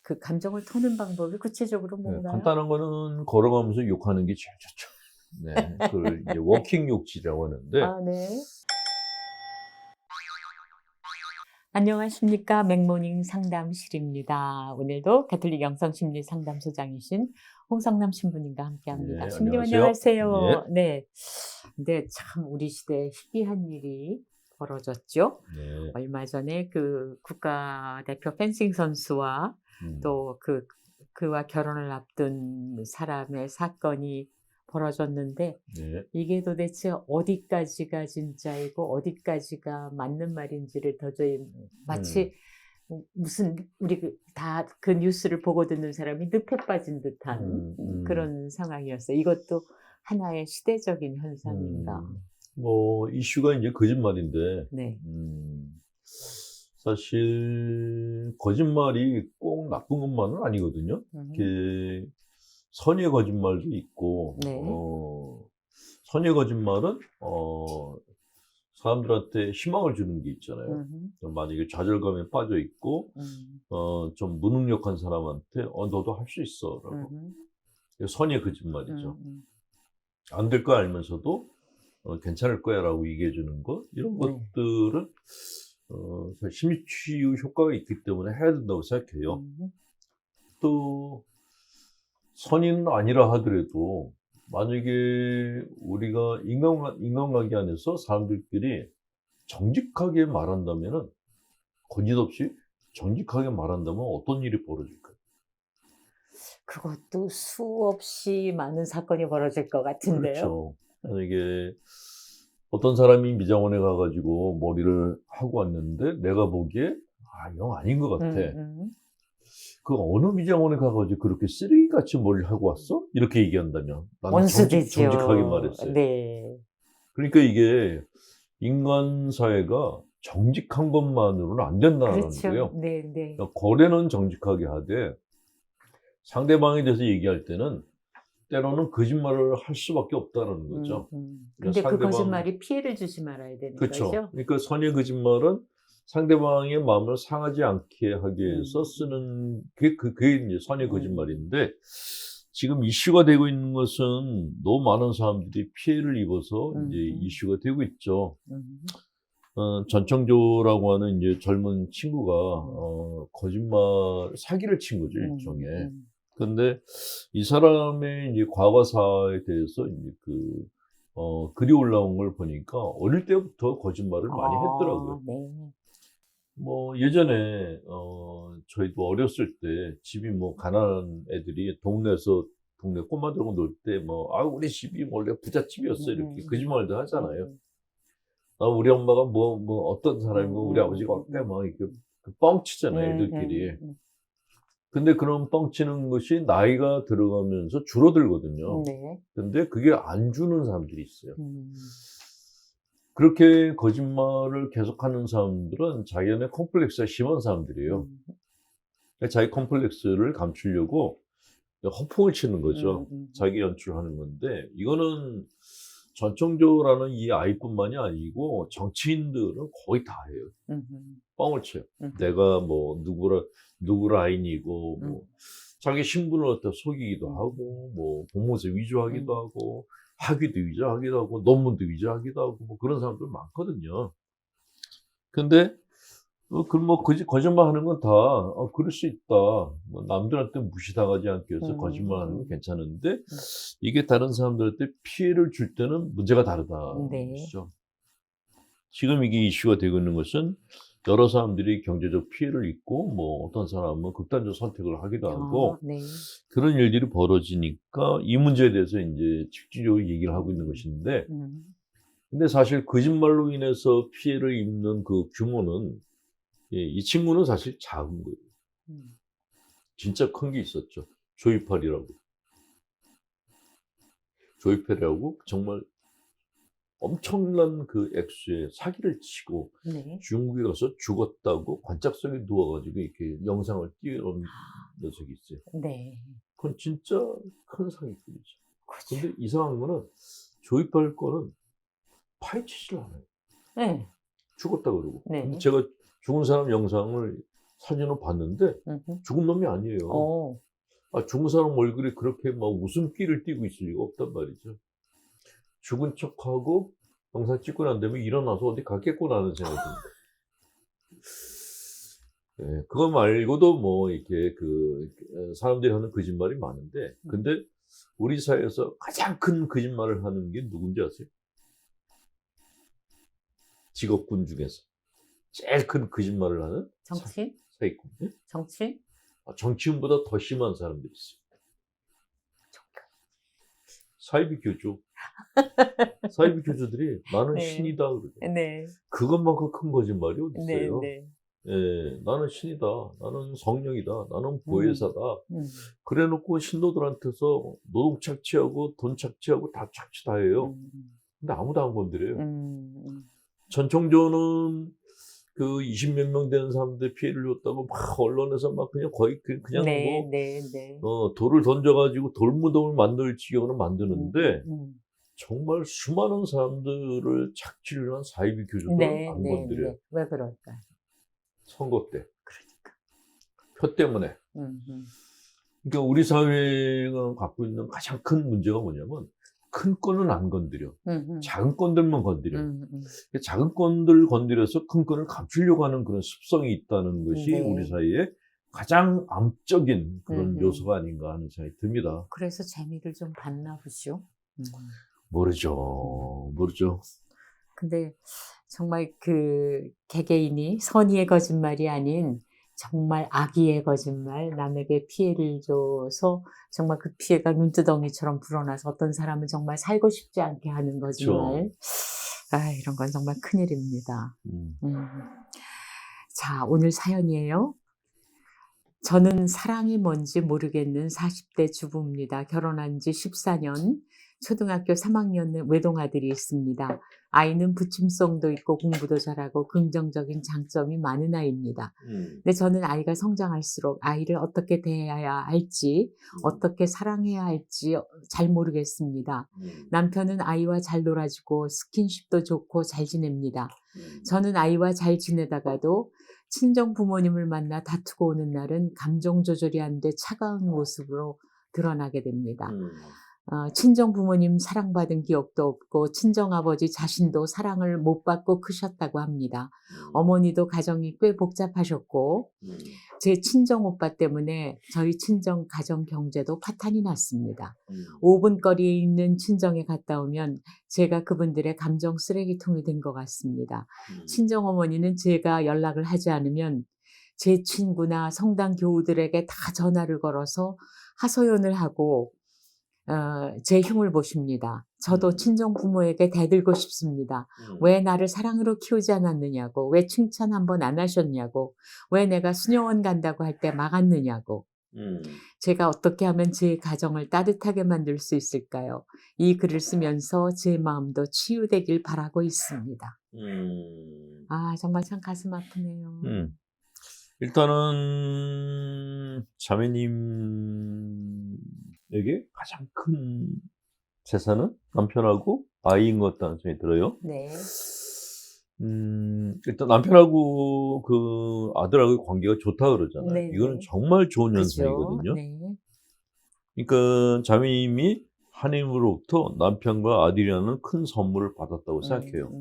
그 감정을 터는 방법이 구체적으로 네, 뭔가요? 간단한 거는 걸어가면서 욕하는 게 제일 좋죠. 네, 그걸 이제 워킹 욕지라고 하는데, 아 네. 안녕하십니까. 맥모닝 상담실입니다. 오늘도 가톨릭 영성심리 상담소장이신 홍성남 신부님과 함께합니다. 네, 신부님 안녕하세요. 안녕하세요. 예, 네. 근데 참 우리 시대에 희귀한 일이 벌어졌죠. 네, 얼마 전에 그 국가대표 펜싱 선수와 음, 또 그와 결혼을 앞둔 사람의 사건이 벌어졌는데 네, 이게 도대체 어디까지가 진짜이고 어디까지가 맞는 말인지를 도저히 음, 마치 무슨 우리 다 그 뉴스를 보고 듣는 사람이 늪에 빠진 듯한 음, 음, 그런 상황이었어요. 이것도 하나의 시대적인 현상인가. 뭐, 이슈가 이제 거짓말인데, 네. 사실, 거짓말이 꼭 나쁜 것만은 아니거든요. 음. 이렇게 선의의 거짓말도 있고, 네. 선의의 거짓말은, 사람들한테 희망을 주는 게 있잖아요. 음. 만약에 좌절감에 빠져 있고, 음. 좀 무능력한 사람한테, 너도 할 수 있어. 라고. 음. 선의의 거짓말이죠. 음. 안 될 거 알면서도, 괜찮을 거야 라고 얘기해 주는 것. 이런 네. 것들은, 사실 심리치유 효과가 있기 때문에 해야 된다고 생각해요. 음. 또, 선의는 아니라 하더라도, 만약에 우리가 인간관계 안에서 사람들끼리 정직하게 말한다면은, 거짓 없이 정직하게 말한다면 어떤 일이 벌어질까요? 그것도 수없이 많은 사건이 벌어질 것 같은데요. 그렇죠. 만약에 어떤 사람이 미장원에 가가지고 머리를 하고 왔는데 내가 보기에 형 아닌 것 같아. 음. 그 어느 미장원에 가가지고 그렇게 쓰레기같이 머리를 하고 왔어? 이렇게 얘기한다면 나는 정직하게 원수되죠. 말했어요. 네. 그러니까 이게 인간 사회가 정직한 것만으로는 안 된다는 그렇죠. 거예요. 네네. 그러니까 거래는 정직하게 하되 상대방에 대해서 얘기할 때는 때로는 거짓말을 할 수밖에 없다는 거죠. 그러니까 근데 그 상대방, 거짓말이 피해를 주지 말아야 되는 그렇죠. 거죠? 그러니까 선의 거짓말은 상대방의 마음을 상하지 않게 하기 위해서 음. 쓰는 그게 이제 선의 음. 거짓말인데 지금 이슈가 되고 있는 것은 너무 많은 사람들이 피해를 입어서 이제 음. 이슈가 되고 있죠. 음. 전청조라고 하는 이제 젊은 친구가 음. 거짓말 사기를 친 거죠, 일종의. 음. 근데 이 사람의 이제 과거사에 대해서 이제 글이 올라온 걸 보니까 어릴 때부터 거짓말을 많이 했더라고요. 네. 뭐 예전에 저희도 어렸을 때 집이 뭐 가난한 애들이 동네 꼬마들하고 놀 때 뭐 우리 집이 원래 부잣집이었어 이렇게 거짓말도 하잖아요. 우리 엄마가 뭐 어떤 사람이고 우리 아버지가 어때 막 이렇게 뻥치잖아요 애들끼리. 근데 그런 뻥치는 것이 나이가 들어가면서 줄어들거든요. 네. 근데 그게 안 주는 사람들이 있어요. 음. 그렇게 거짓말을 계속하는 사람들은 자기네 콤플렉스가 심한 사람들이에요. 음. 그러니까 자기 콤플렉스를 감추려고 허풍을 치는 거죠. 음. 자기 연출하는 건데 이거는 전청조라는 이 아이뿐만이 아니고 정치인들은 거의 다 해요. 뻥을 쳐요. 내가 뭐 누구 라인이고 뭐 자기 신분을 갖다 속이기도 하고 뭐 공무원세 위조하기도 하고 학위도 위조하기도 하고 논문도 위조하기도 하고 뭐 그런 사람들 많거든요. 근데 거짓말하는 건 다 그럴 수 있다. 뭐 남들한테 무시당하지 않기 위해서 거짓말하는 건 괜찮은데 이게 다른 사람들한테 피해를 줄 때는 문제가 다르다는 네. 것이죠. 지금 이게 이슈가 되고 있는 것은 여러 사람들이 경제적 피해를 입고 뭐 어떤 사람은 극단적 선택을 하기도 하고 네. 그런 일들이 벌어지니까 이 문제에 대해서 이제 집중적으로 얘기를 하고 있는 것인데 근데 사실 거짓말로 인해서 피해를 입는 그 규모는 이 친구는 사실 작은 거예요. 진짜 큰 게 있었죠. 조이팔이라고. 조이팔이라고 정말 엄청난 그 액수의 사기를 치고 네. 중국에 가서 죽었다고 관짝성에 누워가지고 이렇게 영상을 띄워놓은 녀석이 있어요. 네. 그건 진짜 큰 사기꾼이죠. 그죠. 근데 이상한 거는 조이팔 거는 파헤치질 않아요. 네. 죽었다 그러고. 근데 네. 제가 죽은 사람 영상을 사진을 봤는데 음흠. 죽은 놈이 아니에요. 어. 죽은 사람 얼굴에 그렇게 막 웃음기를 띠고 있을 리가 없단 말이죠. 죽은 척하고 영상 찍고 난 다음에 일어나서 어디 갔겠구나는 생각이 듭니다. 예, 그거 말고도 뭐 이렇게 사람들이 하는 거짓말이 많은데, 근데 우리 사회에서 가장 큰 거짓말을 하는 게 누군지 아세요? 직업군 중에서 제일 큰 거짓말을 하는 정치인? 사기꾼. 예? 정치인? 정치인보다 더 심한 사람들이 있어요. 사이비 교주. 사이비 교주들이 나는 네. 신이다 그러죠. 네. 그것만큼 큰 거짓말이 어디 네, 있어요? 네. 예, 나는 신이다. 나는 성령이다. 나는 보혜사다. 음. 그래 놓고 신도들한테서 노동 착취하고 돈 착취하고 다 착취 다 해요. 근데 아무도 안 건드려요. 전청조는 그 20몇 명 되는 사람들 피해를 줬다고 막 언론에서 막 그냥 거의 그냥 네, 뭐 네, 네. 돌을 던져가지고 돌무덤을 만들 지경으로 만드는데 정말 수많은 사람들을 착취를 한 사이비 교주들은 네, 안 네, 건드려요. 네. 왜 그럴까요? 선거 때. 그러니까. 표 때문에. 그러니까 우리 사회가 갖고 있는 가장 큰 문제가 뭐냐면 큰 건은 안 건드려. 작은 건들만 건드려. 작은 건들 건드려서 큰 건을 감추려고 하는 그런 습성이 있다는 것이 네. 우리 사회의 가장 암적인 그런 음흠. 요소가 아닌가 하는 생각이 듭니다. 그래서 재미를 좀 봤나 보죠. 모르죠. 근데 정말 그 개개인이 선의의 거짓말이 아닌 정말 악의의 거짓말, 남에게 피해를 줘서 정말 그 피해가 눈두덩이처럼 불어나서 어떤 사람은 정말 살고 싶지 않게 하는 거짓말. 이런 건 정말 큰일입니다. 자, 오늘 사연이에요. 저는 사랑이 뭔지 모르겠는 40대 주부입니다. 결혼한 지 14년, 초등학교 3학년 외동아들이 있습니다. 아이는 부침성도 있고 공부도 잘하고 긍정적인 장점이 많은 아이입니다. 근데 저는 아이가 성장할수록 아이를 어떻게 대해야 할지, 어떻게 사랑해야 할지 잘 모르겠습니다. 남편은 아이와 잘 놀아주고 스킨십도 좋고 잘 지냅니다. 저는 아이와 잘 지내다가도 친정 부모님을 만나 다투고 오는 날은 감정 조절이 안 돼 차가운 모습으로 드러나게 됩니다. 친정 부모님 사랑받은 기억도 없고 친정 아버지 자신도 사랑을 못 받고 크셨다고 합니다. 어머니도 가정이 꽤 복잡하셨고 제 친정 오빠 때문에 저희 친정 가정 경제도 파탄이 났습니다. 5분 거리에 있는 친정에 갔다 오면 제가 그분들의 감정 쓰레기통이 된 것 같습니다. 친정 어머니는 제가 연락을 하지 않으면 제 친구나 성당 교우들에게 다 전화를 걸어서 하소연을 하고 제 흉을 보십니다. 저도 친정 부모에게 대들고 싶습니다. 왜 나를 사랑으로 키우지 않았느냐고, 왜 칭찬 한번 안 하셨냐고, 왜 내가 수녀원 간다고 할 때 막았느냐고. 제가 어떻게 하면 제 가정을 따뜻하게 만들 수 있을까요? 이 글을 쓰면서 제 마음도 치유되길 바라고 있습니다. 정말 참 가슴 아프네요. 일단은 자매님에게 가장 큰 재산은 남편하고 아이인 것 같다는 생각이 들어요. 네. 일단 남편하고 그 아들하고의 관계가 좋다 그러잖아요. 네, 이거는 네. 정말 좋은 그죠? 현상이거든요. 네. 그러니까 자매님이 하나님으로부터 남편과 아들이라는 큰 선물을 받았다고 생각해요.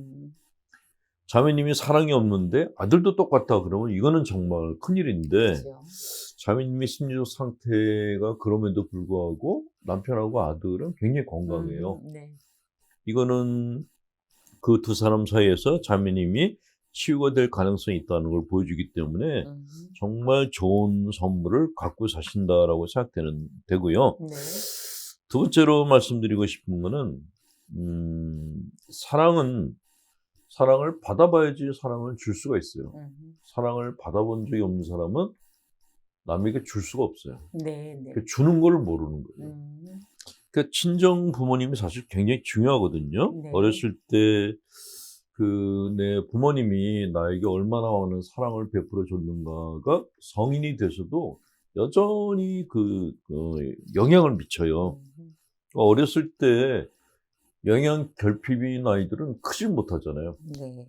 자매님이 사랑이 없는데 아들도 똑같다 그러면 이거는 정말 큰일인데, 그죠. 자매님의 심리적 상태가 그럼에도 불구하고 남편하고 아들은 굉장히 건강해요. 네. 이거는 그 두 사람 사이에서 자매님이 치유가 될 가능성이 있다는 걸 보여주기 때문에 정말 좋은 선물을 갖고 사신다라고 되고요. 네. 두 번째로 말씀드리고 싶은 거는 사랑을 받아봐야지 사랑을 줄 수가 있어요. 사랑을 받아본 적이 없는 사람은 남에게 줄 수가 없어요. 네, 네. 주는 걸 모르는 거예요. 그러니까 친정 부모님이 사실 굉장히 중요하거든요. 네. 어렸을 때 내 부모님이 나에게 얼마나 많은 사랑을 베풀어 줬는가가 성인이 돼서도 여전히 영향을 미쳐요. 어렸을 때 영양 결핍인 아이들은 크지 못하잖아요. 네.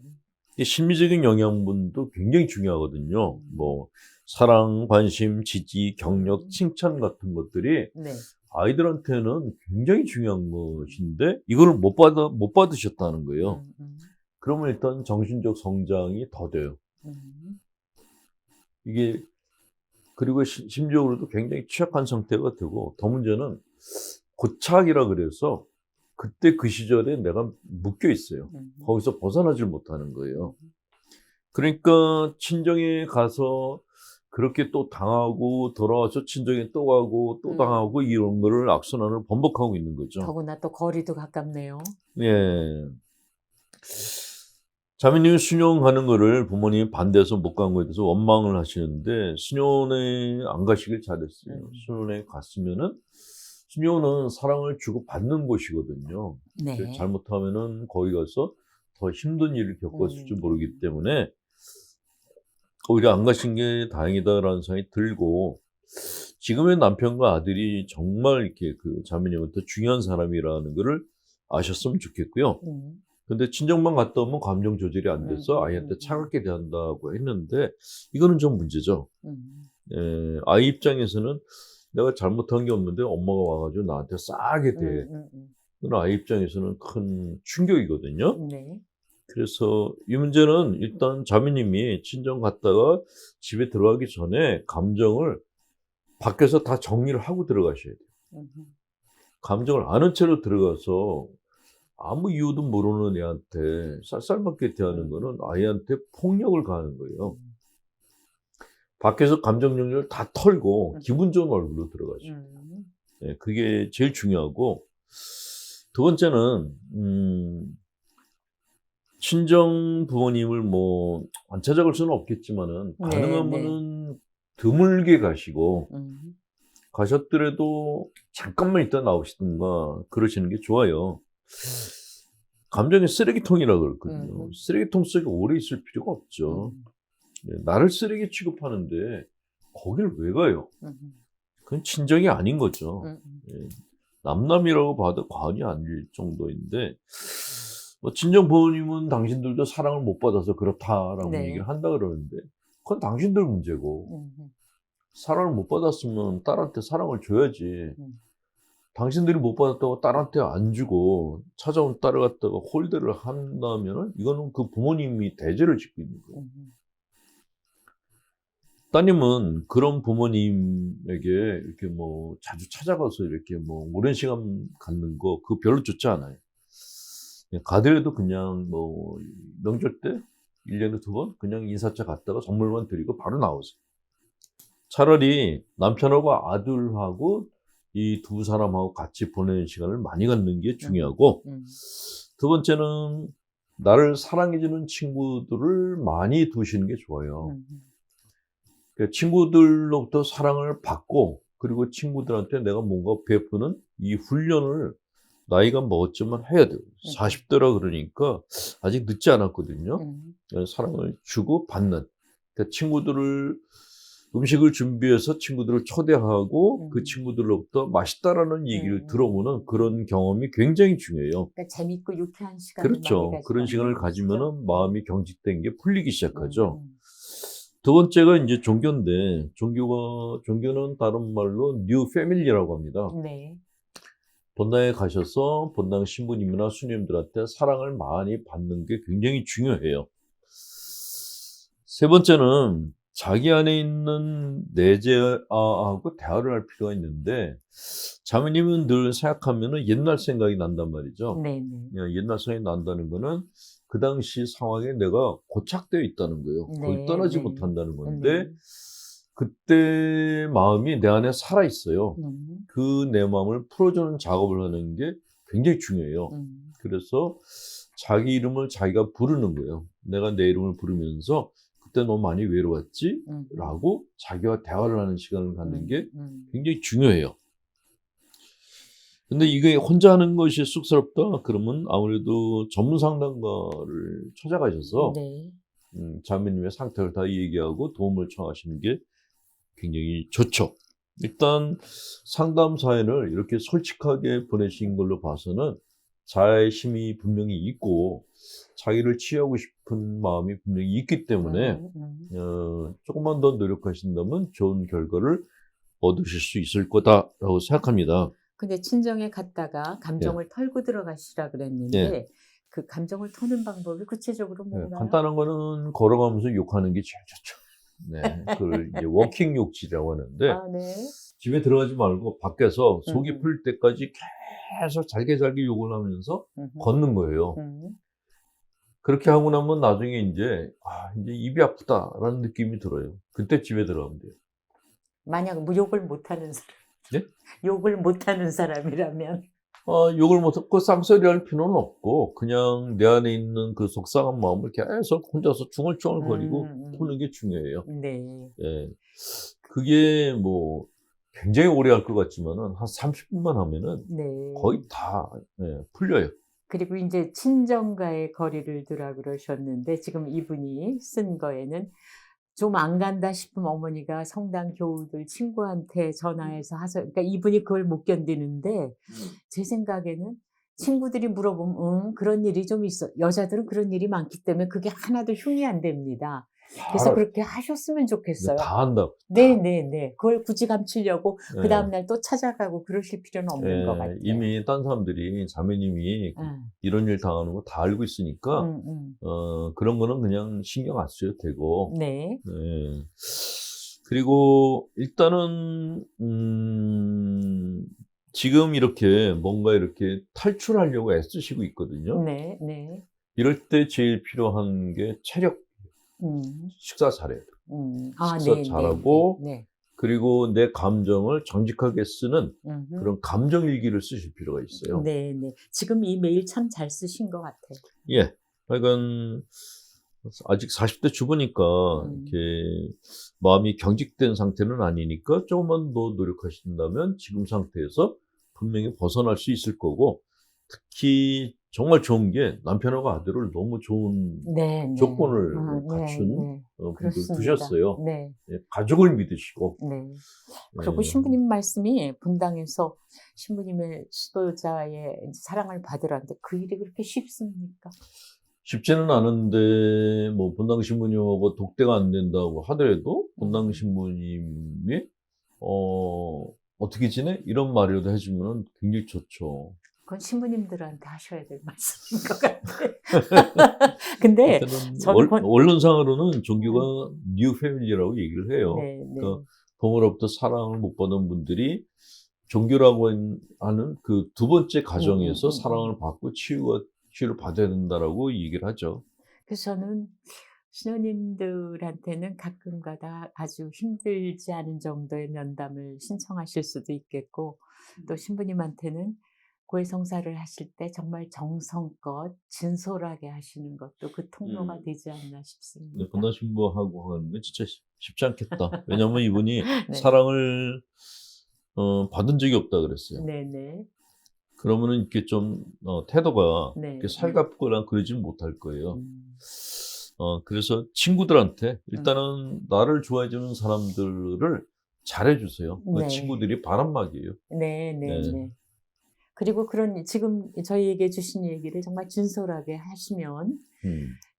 이 심리적인 영양분도 굉장히 중요하거든요. 뭐 사랑, 관심, 지지, 격려, 칭찬 같은 것들이 네. 아이들한테는 굉장히 중요한 것인데 이거를 못 받으셨다는 거예요. 그러면 일단 정신적 성장이 더 돼요. 이게 그리고 심리적으로도 굉장히 취약한 상태가 되고 더 문제는 고착이라 그래서 그때 그 시절에 내가 묶여 있어요. 거기서 벗어나질 못하는 거예요. 그러니까 친정에 가서 그렇게 또 당하고 돌아와서 친정에 또 가고 또 당하고 이런 거를 악순환을 반복하고 있는 거죠. 더구나 또 거리도 가깝네요. 예. 자매님이 수녀원 가는 거를 부모님이 반대해서 못 간 거에 대해서 원망을 하시는데 수녀원에 안 가시길 잘했어요. 수녀원에 갔으면은 수녀원은 사랑을 주고 받는 곳이거든요. 네. 잘못하면은 거기 가서 더 힘든 일을 겪었을지 모르기 때문에 오히려 안 가신 게 다행이다라는 생각이 들고 지금의 남편과 아들이 정말 이렇게 그 자매님한테 중요한 사람이라는 거를 아셨으면 좋겠고요. 근데 친정만 갔다 오면 감정 조절이 안 돼서 아이한테 차갑게 대한다고 했는데 이거는 좀 문제죠. 예, 아이 입장에서는 내가 잘못한 게 없는데 엄마가 와가지고 나한테 싸게 대. 그건 아이 입장에서는 큰 충격이거든요. 네. 그래서 이 문제는 일단 자매님이 친정 갔다가 집에 들어가기 전에 감정을 밖에서 다 정리를 하고 들어가셔야 돼요. 감정을 아는 채로 들어가서 아무 이유도 모르는 애한테 쌀쌀맞게 대하는 거는 아이한테 폭력을 가하는 거예요. 밖에서 감정 정리를 다 털고 기분 좋은 얼굴로 들어가죠. 네, 그게 제일 중요하고 두 번째는 친정 부모님을 뭐 안 찾아갈 수는 없겠지만은 가능하면은 드물게 가시고 가셨더라도 잠깐만 있다 나오시든가 그러시는 게 좋아요. 감정의 쓰레기통이라 그랬거든요. 쓰레기통 속에 오래 있을 필요가 없죠. 네, 나를 쓰레기 취급하는데 거길 왜 가요? 그건 친정이 아닌 거죠. 네, 남남이라고 봐도 과언이 아닐 정도인데 뭐 친정 부모님은 당신들도 사랑을 못 받아서 그렇다라고 네. 얘기를 한다 그러는데 그건 당신들 문제고 사랑을 못 받았으면 딸한테 사랑을 줘야지. 당신들이 못 받았다고 딸한테 안 주고 찾아온 딸을 갖다가 홀대를 한다면은 이거는 그 부모님이 대죄를 짓고 있는 거예요. 따님은 그런 부모님에게 이렇게 뭐 자주 찾아가서 이렇게 뭐 오랜 시간 갖는 거 그거 별로 좋지 않아요. 가더라도 그냥 뭐 명절 때 1년에 2번 그냥 인사차 갔다가 선물만 드리고 바로 나오세요. 차라리 남편하고 아들하고 이 두 사람하고 같이 보내는 시간을 많이 갖는 게 중요하고 두 번째는 나를 사랑해주는 친구들을 많이 두시는 게 좋아요. 그러니까 친구들로부터 사랑을 받고 그리고 친구들한테 내가 뭔가 베푸는 이 훈련을 나이가 먹었지만 해야 돼요. 40대라 그러니까 아직 늦지 않았거든요. 사랑을 주고 받는. 그러니까 친구들을 음식을 준비해서 친구들을 초대하고 그 친구들로부터 맛있다라는 얘기를 들어보는 그런 경험이 굉장히 중요해요. 그러니까 재밌고 유쾌한 시간을 많이 그렇죠. 가지고 그런 시간을 하는 가지면은 마음이 경직된 게 풀리기 시작하죠. 두 번째가 이제 종교인데 종교는 다른 말로 뉴 패밀리라고 합니다. 네. 본당에 가셔서 본당 신부님이나 수녀님들한테 사랑을 많이 받는 게 굉장히 중요해요. 세 번째는 자기 안에 있는 내재하고 대화를 할 필요가 있는데 자매님은 늘 생각하면은 옛날 생각이 난단 말이죠. 네. 옛날 생각이 난다는 거는 그 당시 상황에 내가 고착되어 있다는 거예요. 네, 거기 떠나지 네. 못한다는 건데 그때 마음이 내 안에 살아 있어요. 그 내 마음을 풀어주는 작업을 하는 게 굉장히 중요해요. 그래서 자기 이름을 자기가 부르는 거예요. 내가 내 이름을 부르면서 그때 너무 많이 외로웠지? 라고 자기와 대화를 하는 시간을 갖는 게 굉장히 중요해요. 근데 이게 혼자 하는 것이 쑥스럽다? 그러면 아무래도 전문 상담가를 찾아가셔서 네. 자매님의 상태를 다 얘기하고 도움을 청하시는 게 굉장히 좋죠. 일단 상담 사연을 이렇게 솔직하게 보내신 걸로 봐서는 자아의 힘이 분명히 있고 자기를 치유하고 싶은 마음이 분명히 있기 때문에 조금만 더 노력하신다면 좋은 결과를 얻으실 수 있을 거다라고 생각합니다. 근데 친정에 갔다가 감정을 털고 들어가시라 그랬는데 그 감정을 터는 방법이 구체적으로 뭔가요? 간단한 거는 걸어가면서 욕하는 게 제일 좋죠. 네, 그걸 이제 워킹 욕지라고 하는데 아, 네. 집에 들어가지 말고 밖에서 속이 풀 때까지 계속 잘게 욕을 하면서 걷는 거예요. 그렇게 하고 나면 나중에 이제 입이 아프다라는 느낌이 들어요. 그때 집에 들어가면 돼요. 만약 욕을 못하는 사람, 네? 욕을 못하는 사람이라면 욕을 못하고 쌍소리 할 필요는 없고 그냥 내 안에 있는 그 속상한 마음을 계속 혼자서 중얼중얼거리고 푸는 게 중요해요. 네. 예. 그게 뭐 굉장히 오래 할 것 같지만은 한 30분만 하면은 네. 거의 다 풀려요. 그리고 이제 친정과의 거리를 두라 그러셨는데 지금 이분이 쓴 거에는 좀 안 간다 싶으면 어머니가 성당 교우들 친구한테 전화해서 하서 그러니까 이분이 그걸 못 견디는데 제 생각에는 친구들이 물어보면 그런 일이 좀 있어. 여자들은 그런 일이 많기 때문에 그게 하나도 흉이 안 됩니다. 그래서 그렇게 하셨으면 좋겠어요. 다 한다고. 네네네. 그걸 굳이 감추려고 네. 그 다음날 또 찾아가고 그러실 필요는 없는 것 같아요. 이미 딴 사람들이 자매님이 이런 일 당하는 거 다 알고 있으니까 그런 거는 그냥 신경 안 써도 되고. 네. 그리고 일단은 지금 이렇게 뭔가 이렇게 탈출하려고 애쓰시고 있거든요. 네, 네. 이럴 때 제일 필요한 게 체력. 식사 잘해야 돼. 식사 네, 잘하고 네, 네. 그리고 내 감정을 정직하게 쓰는 그런 감정 일기를 쓰실 필요가 있어요. 네, 네. 지금 이 메일 참 잘 쓰신 것 같아요. 예. 하여간 아직 40대 초보니까 이렇게 마음이 경직된 상태는 아니니까 조금만 더 노력하신다면 지금 상태에서 분명히 벗어날 수 있을 거고 특히 정말 좋은 게 남편하고 아들을 너무 좋은 조건을 갖춘 분들 두셨어요. 네. 가족을 믿으시고. 네. 그리고 신부님 말씀이 분당에서 신부님의 수도자의 사랑을 받으라는데 그 일이 그렇게 쉽습니까? 쉽지는 않은데 뭐 분당 신부님하고 독대가 안 된다고 하더라도 분당 신부님이 어떻게 지내? 이런 말이라도 해주면 굉장히 좋죠. 그건 신부님들한테 하셔야 될 말씀인 것 같아요. 근데 저는 언론상으로는 종교가 뉴 패밀리라고 얘기를 해요. 네, 네. 그러니까 부모로부터 사랑을 못 받은 분들이 종교라고 하는 그 두 번째 가정에서 사랑을 받고 치유를 받아야 된다라고 얘기를 하죠. 그래서 저는 신혼님들한테는 가끔가다 아주 힘들지 않은 정도의 면담을 신청하실 수도 있겠고 또 신부님한테는 고해성사를 하실 때 정말 정성껏 진솔하게 하시는 것도 그 통로가 되지 않나 싶습니다. 네, 분당 신부하고 하는 건 진짜 쉽지 않겠다. 왜냐하면 이분이 사랑을 받은 적이 없다 그랬어요. 네네. 그러면은 이렇게 좀 태도가 이렇게 살갑거나 그러지는 못할 거예요. 그래서 친구들한테 일단은 나를 좋아해주는 사람들을 잘해주세요. 그 친구들이 바람막이에요. 네. 그리고 지금 저희에게 주신 얘기를 정말 진솔하게 하시면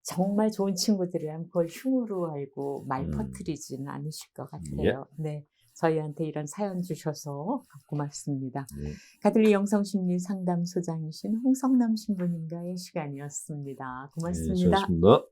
정말 좋은 친구들이라면 그걸 흉으로 알고 말 퍼뜨리지는 않으실 것 같아요. 네. 저희한테 이런 사연 주셔서 고맙습니다. 가들리 영성심리 상담소장이신 홍성남 신부님과의 시간이었습니다. 고맙습니다. 수고하셨습니다.